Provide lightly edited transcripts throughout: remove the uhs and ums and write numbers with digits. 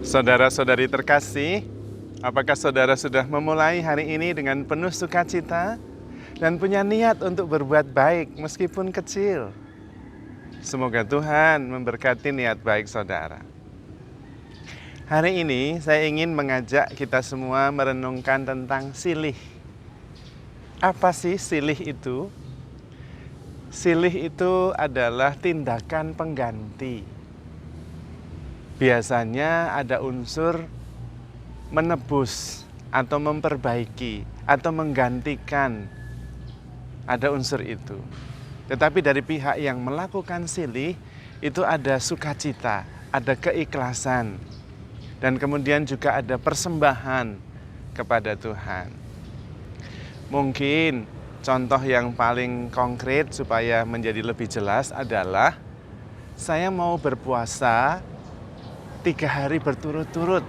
Saudara-saudari terkasih, apakah saudara sudah memulai hari ini dengan penuh sukacita dan punya niat untuk berbuat baik meskipun kecil? Semoga Tuhan memberkati niat baik saudara. Hari ini saya ingin mengajak kita semua merenungkan tentang silih. Apa sih silih itu? Silih itu adalah tindakan pengganti. Biasanya ada unsur menebus atau memperbaiki atau menggantikan, ada unsur itu. Tetapi dari pihak yang melakukan silih itu ada sukacita, ada keikhlasan, dan kemudian juga ada persembahan kepada Tuhan. Mungkin contoh yang paling konkret supaya menjadi lebih jelas adalah saya mau berpuasa 3 hari berturut-turut.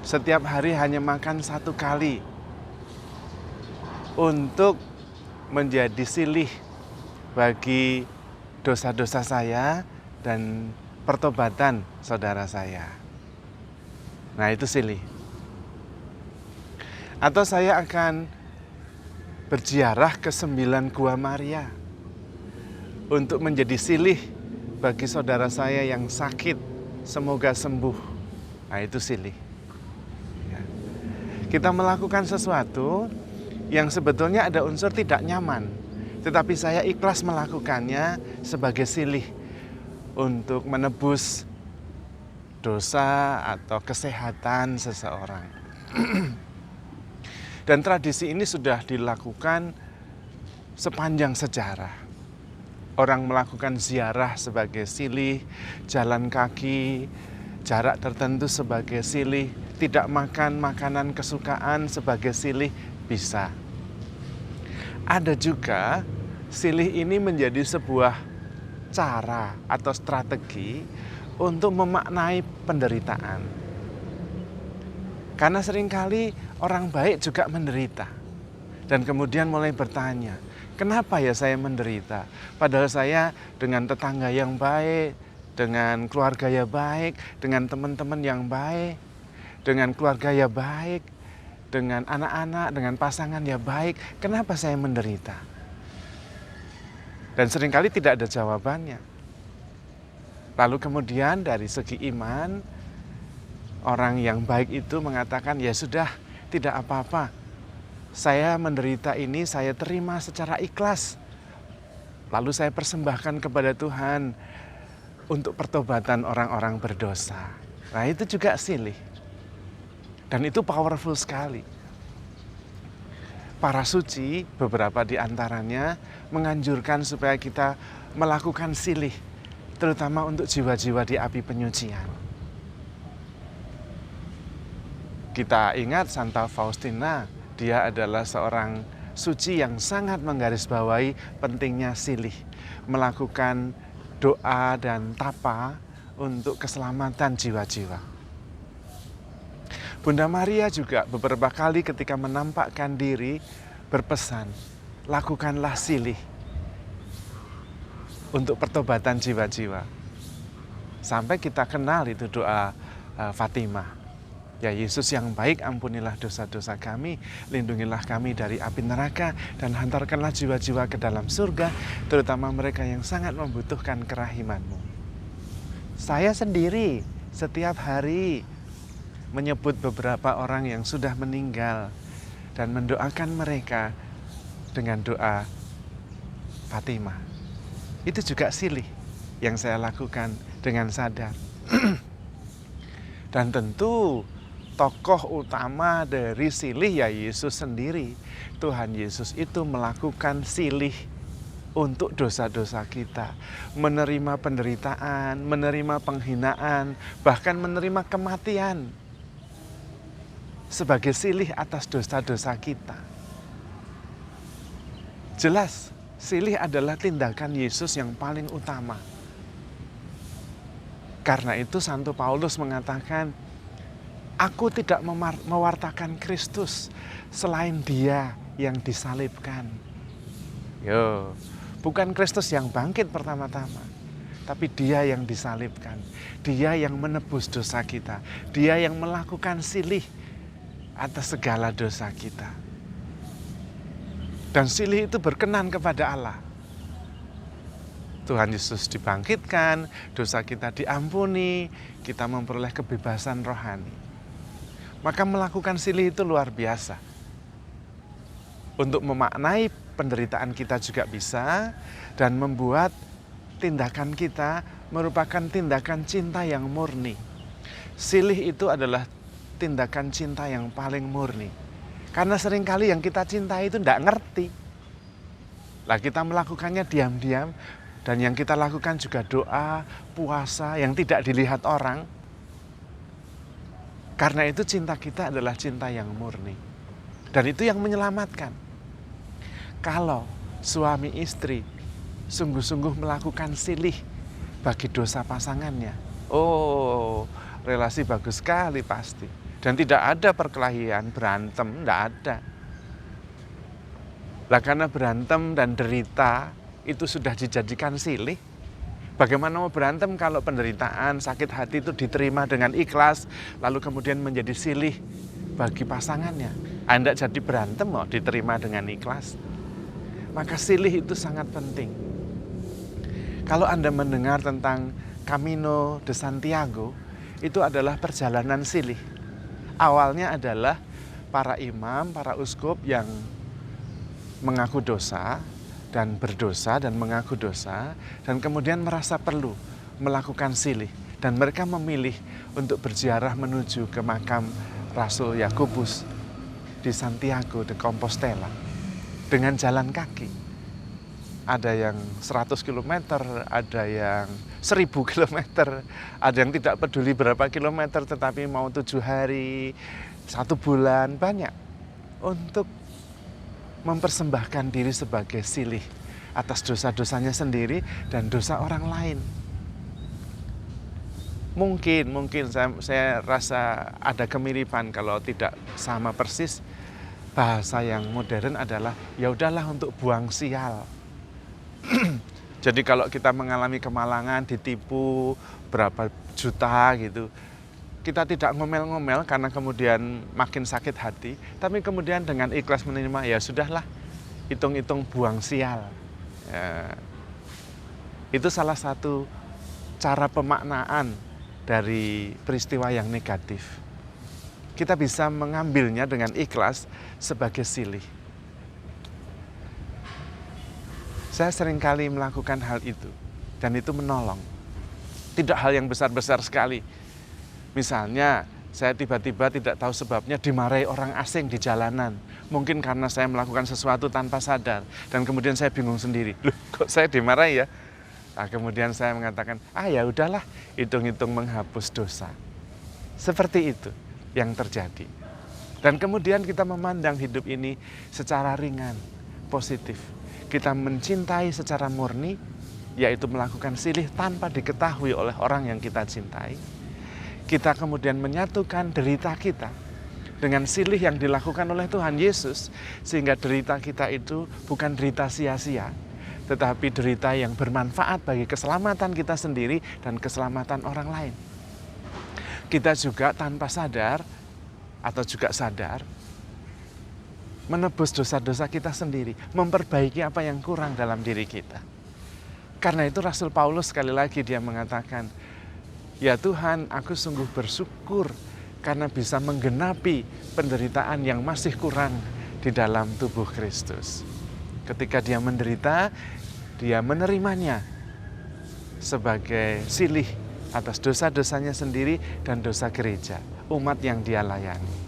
Setiap hari hanya makan 1 kali untuk menjadi silih bagi dosa-dosa saya dan pertobatan saudara saya. Nah, itu silih. Atau saya akan berziarah ke 9 Gua Maria untuk menjadi silih bagi saudara saya yang sakit, semoga sembuh. Nah, itu silih. Kita melakukan sesuatu yang sebetulnya ada unsur tidak nyaman, tetapi saya ikhlas melakukannya sebagai silih untuk menebus dosa atau kesehatan seseorang. Dan tradisi ini sudah dilakukan sepanjang sejarah. Orang melakukan ziarah sebagai silih, jalan kaki, jarak tertentu sebagai silih, tidak makan makanan kesukaan sebagai silih, bisa. Ada juga silih ini menjadi sebuah cara atau strategi untuk memaknai penderitaan. Karena seringkali orang baik juga menderita. Dan kemudian mulai bertanya, kenapa ya saya menderita? Padahal saya dengan tetangga yang baik, dengan keluarga yang baik, dengan teman-teman yang baik, dengan keluarga yang baik, dengan anak-anak, dengan pasangan yang baik. Kenapa saya menderita? Dan seringkali tidak ada jawabannya. Lalu kemudian dari segi iman, orang yang baik itu mengatakan, ya sudah, tidak apa-apa. Saya menderita ini, saya terima secara ikhlas. Lalu saya persembahkan kepada Tuhan untuk pertobatan orang-orang berdosa. Nah, itu juga silih. Dan itu powerful sekali. Para suci, beberapa di antaranya menganjurkan supaya kita melakukan silih, terutama untuk jiwa-jiwa di api penyucian. Kita ingat Santa Faustina, dia adalah seorang suci yang sangat menggarisbawahi pentingnya silih, melakukan doa dan tapa untuk keselamatan jiwa-jiwa. Bunda Maria juga beberapa kali ketika menampakkan diri berpesan, lakukanlah silih untuk pertobatan jiwa-jiwa. Sampai kita kenal itu doa Fatimah. Ya Yesus yang baik, ampunilah dosa-dosa kami, lindungilah kami dari api neraka, dan hantarkanlah jiwa-jiwa ke dalam surga, terutama mereka yang sangat membutuhkan kerahiman-Mu. Saya sendiri setiap hari menyebut beberapa orang yang sudah meninggal dan mendoakan mereka dengan doa Fatimah. Itu juga silih yang saya lakukan dengan sadar. Dan tentu tokoh utama dari silih ya Yesus sendiri. Tuhan Yesus itu melakukan silih untuk dosa-dosa kita. Menerima penderitaan, menerima penghinaan, bahkan menerima kematian sebagai silih atas dosa-dosa kita. Jelas, silih adalah tindakan Yesus yang paling utama. Karena itu Santo Paulus mengatakan, aku tidak mewartakan Kristus selain Dia yang disalibkan. Bukan Kristus yang bangkit pertama-tama. tapi Dia yang disalibkan. Dia yang menebus dosa kita. Dia yang melakukan silih atas segala dosa kita. Dan silih itu berkenan kepada Allah. Tuhan Yesus dibangkitkan, dosa kita diampuni, kita memperoleh kebebasan rohani. Maka melakukan silih itu luar biasa. Untuk memaknai penderitaan kita juga bisa, dan membuat tindakan kita merupakan tindakan cinta yang murni. Silih itu adalah tindakan cinta yang paling murni. Karena seringkali yang kita cintai itu tidak ngerti. Lah kita melakukannya diam-diam, dan yang kita lakukan juga doa, puasa yang tidak dilihat orang. Karena itu cinta kita adalah cinta yang murni. Dan itu yang menyelamatkan. Kalau suami istri sungguh-sungguh melakukan silih bagi dosa pasangannya, oh, relasi bagus sekali pasti. Dan tidak ada perkelahian, berantem, tidak ada. Lah karena berantem dan derita itu sudah dijadikan silih, bagaimana mau berantem kalau penderitaan, sakit hati itu diterima dengan ikhlas, lalu kemudian menjadi silih bagi pasangannya. Anda jadi berantem mau diterima dengan ikhlas. Maka silih itu sangat penting. Kalau Anda mendengar tentang Camino de Santiago, itu adalah perjalanan silih. Awalnya adalah para imam, para uskup yang mengaku dosa dan berdosa dan mengaku dosa, dan kemudian merasa perlu melakukan silih. Dan mereka memilih untuk berziarah menuju ke makam Rasul Yakobus di Santiago de Compostela dengan jalan kaki. Ada yang 100 km, ada yang 1000 km, ada yang tidak peduli berapa kilometer tetapi mau 7 hari, 1 bulan, banyak. Untuk mempersembahkan diri sebagai silih atas dosa-dosanya sendiri dan dosa orang lain. Mungkin saya rasa ada kemiripan, kalau tidak sama persis. Bahasa yang modern adalah ya udahlah untuk buang sial. Jadi kalau kita mengalami kemalangan, ditipu berapa juta gitu, kita tidak ngomel-ngomel karena kemudian makin sakit hati, tapi kemudian dengan ikhlas menerima, ya sudahlah, hitung-hitung buang sial. Ya, itu salah satu cara pemaknaan dari peristiwa yang negatif. Kita bisa mengambilnya dengan ikhlas sebagai silih. Saya seringkali melakukan hal itu, dan itu menolong. Tidak hal yang besar-besar sekali. Misalnya, saya tiba-tiba tidak tahu sebabnya dimarahi orang asing di jalanan. Mungkin karena saya melakukan sesuatu tanpa sadar, dan kemudian saya bingung sendiri. Loh, kok saya dimarahi ya? Nah, kemudian saya mengatakan, ya udahlah, hitung-hitung menghapus dosa. Seperti itu yang terjadi. Dan kemudian kita memandang hidup ini secara ringan, positif. Kita mencintai secara murni, yaitu melakukan silih tanpa diketahui oleh orang yang kita cintai. Kita kemudian menyatukan derita kita dengan silih yang dilakukan oleh Tuhan Yesus, sehingga derita kita itu bukan derita sia-sia, tetapi derita yang bermanfaat bagi keselamatan kita sendiri dan keselamatan orang lain. Kita juga tanpa sadar atau juga sadar menebus dosa-dosa kita sendiri, memperbaiki apa yang kurang dalam diri kita. Karena itu Rasul Paulus sekali lagi dia mengatakan, ya Tuhan, aku sungguh bersyukur karena bisa menggenapi penderitaan yang masih kurang di dalam tubuh Kristus. Ketika dia menderita, dia menerimanya sebagai silih atas dosa-dosanya sendiri dan dosa gereja, umat yang dia layani.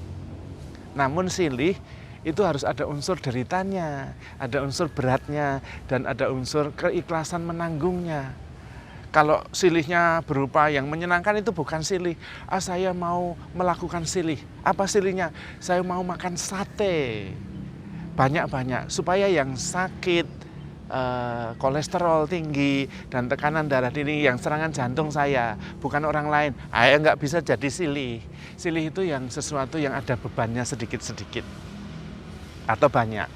Namun silih itu harus ada unsur deritanya, ada unsur beratnya, dan ada unsur keikhlasan menanggungnya. Kalau silihnya berupa yang menyenangkan, itu bukan silih. Saya mau melakukan silih. Apa silihnya? Saya mau makan sate banyak-banyak supaya yang sakit, kolesterol tinggi dan tekanan darah tinggi, yang serangan jantung saya, bukan orang lain. Nggak bisa jadi silih. Silih itu yang sesuatu yang ada bebannya sedikit-sedikit atau banyak.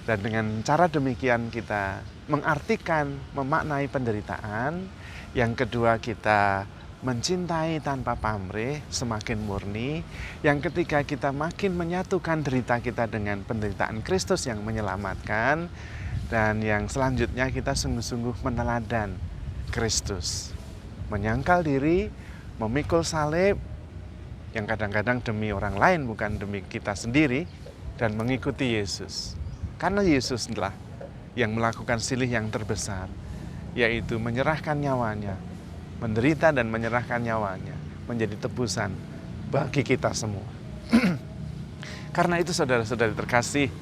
Dan dengan cara demikian kita mengartikan, memaknai penderitaan. Yang kedua, kita mencintai tanpa pamrih, semakin murni. Yang ketiga, kita makin menyatukan derita kita dengan penderitaan Kristus yang menyelamatkan. Dan yang selanjutnya, kita sungguh-sungguh meneladan Kristus. Menyangkal diri, memikul salib, yang kadang-kadang demi orang lain bukan demi kita sendiri, dan mengikuti Yesus. Karena Yesuslah yang melakukan silih yang terbesar, yaitu menyerahkan nyawanya, menderita dan menyerahkan nyawanya, menjadi tebusan bagi kita semua. Karena itu saudara-saudari terkasih,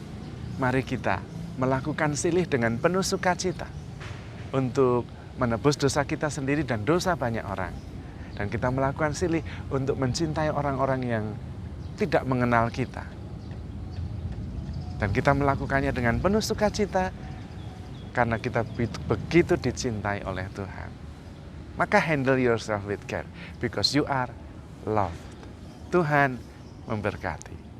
mari kita melakukan silih dengan penuh sukacita untuk menebus dosa kita sendiri dan dosa banyak orang. Dan kita melakukan silih untuk mencintai orang-orang yang tidak mengenal kita. Dan kita melakukannya dengan penuh sukacita karena kita begitu dicintai oleh Tuhan. Maka handle yourself with care because you are loved. Tuhan memberkati.